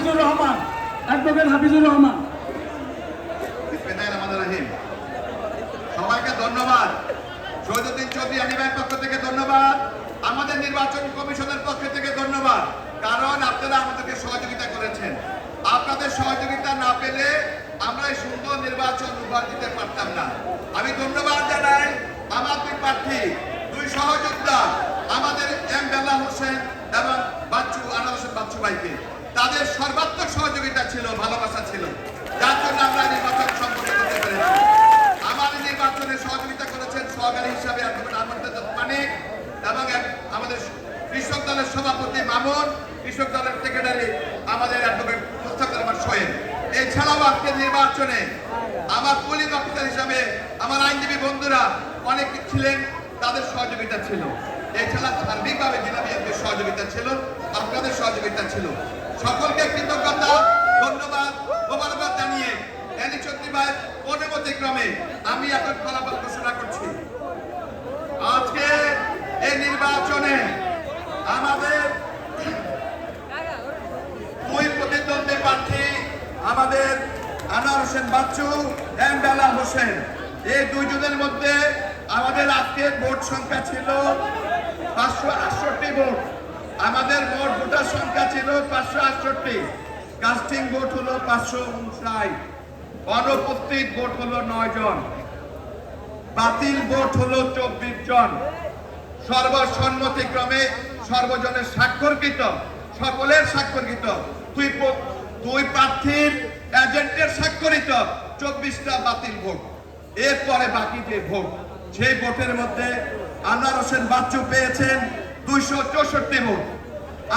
Hafizur Rahman, advocate Hafizur Rahman. সবাইকে ধন্যবাদ। শহীদুদ্দিন চৌধুরী আনিবাইয়ের পক্ষ থেকে ধন্যবাদ, আমাদের নির্বাচন কমিশনের পক্ষ থেকে ধন্যবাদ, কারণ আপনারা আমাদেরকে সহযোগিতা করেছেন। আপনাদের সহযোগিতা না পেলে আমরা এই সুন্দর নির্বাচন উপহার দিতে পারতাম না। আমি ধন্যবাদ জানাই আমার দুই প্রার্থী, দুই সহযোদ্ধা, আমাদের এম বেলাল হোসেন এবং আনোয়ার হোসেন বাচ্চু ভাইকে। তাদের সর্বাত্মক সহযোগিতা ছিল, ভালোবাসা ছিল, যার জন্য আমরা নির্বাচন সম্পন্ন করতে পেরেছি। আমার নির্বাচনে সহযোগিতা করেছেন সহকারী হিসাবে মানিক এবং আমাদের কৃষক দলের সভাপতি মামুন, কৃষক দলের সেক্রেটারি আমাদের অ্যাডভোকেট মুস্তাফিজুর রহমান সোহেল। এছাড়াও আজকে নির্বাচনে আমার পুলিশ অফিসার হিসাবে আমার আইনজীবী বন্ধুরা অনেক ছিলেন, তাদের সহযোগিতা ছিল। এছাড়া সার্বিকভাবে জেলা বিএনপির সহযোগিতা ছিল, আপনাদের সহযোগিতা ছিল। সকলকে কৃতজ্ঞতা, ধন্যবাদ, মোবারকবাদ জানিয়ে অনুমতিক্রমে আমি এখন ফলাফল ঘোষণা করছি। আজকে এই নির্বাচনে আমাদের দুই প্রতিদ্বন্দ্বী প্রার্থী, আমাদের আনোয়ার হোসেন বাচ্চু, এম বেলাল হোসেন, এই দুইজনের মধ্যে আমাদের আজকের ভোট সংখ্যা ছিল 568 ভোট। আমাদের মোট ভোটার সংখ্যা ছিল 568, কাস্টিং ভোট হলো 559, অনুপস্থিত ভোট হলো 9 জন, বাতিল ভোট হলো 24 জন। সর্বসম্মতিক্রমে সর্বজনের স্বাক্ষরকৃত, সকলের স্বাক্ষরকৃত, দুই প্রার্থীর এজেন্টের স্বাক্ষরিত 24টা বাতিল ভোট। এরপরে বাকি যে ভোট, সেই ভোটের মধ্যে আনোয়ার হোসেন বাচ্চু পেয়েছেন 264 ভোট,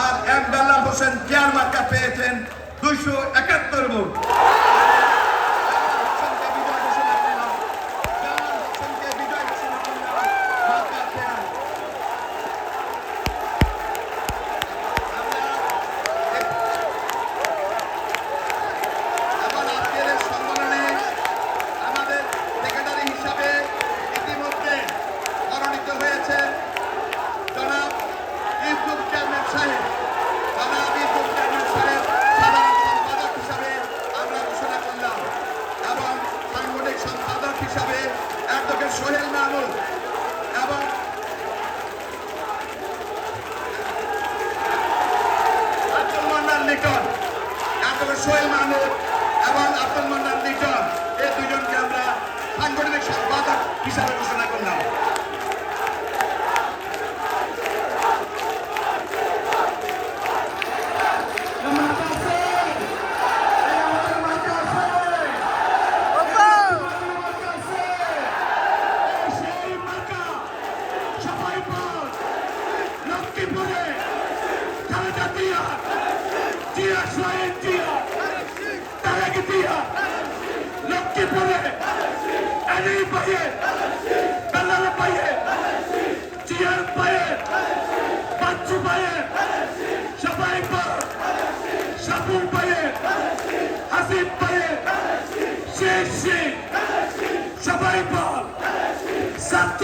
আর এম বেলাল হোসেন চেয়ার মার্কা পেয়েছেন 271 ভোট। সোহেল মাহমুদ এবং আব্দুল মান্নান লিটন, এই দুজনকে আমরা সাংগঠনিক সম্পাদক হিসাবে ঘোষণা করলাম। সবাই বল, ছাত্র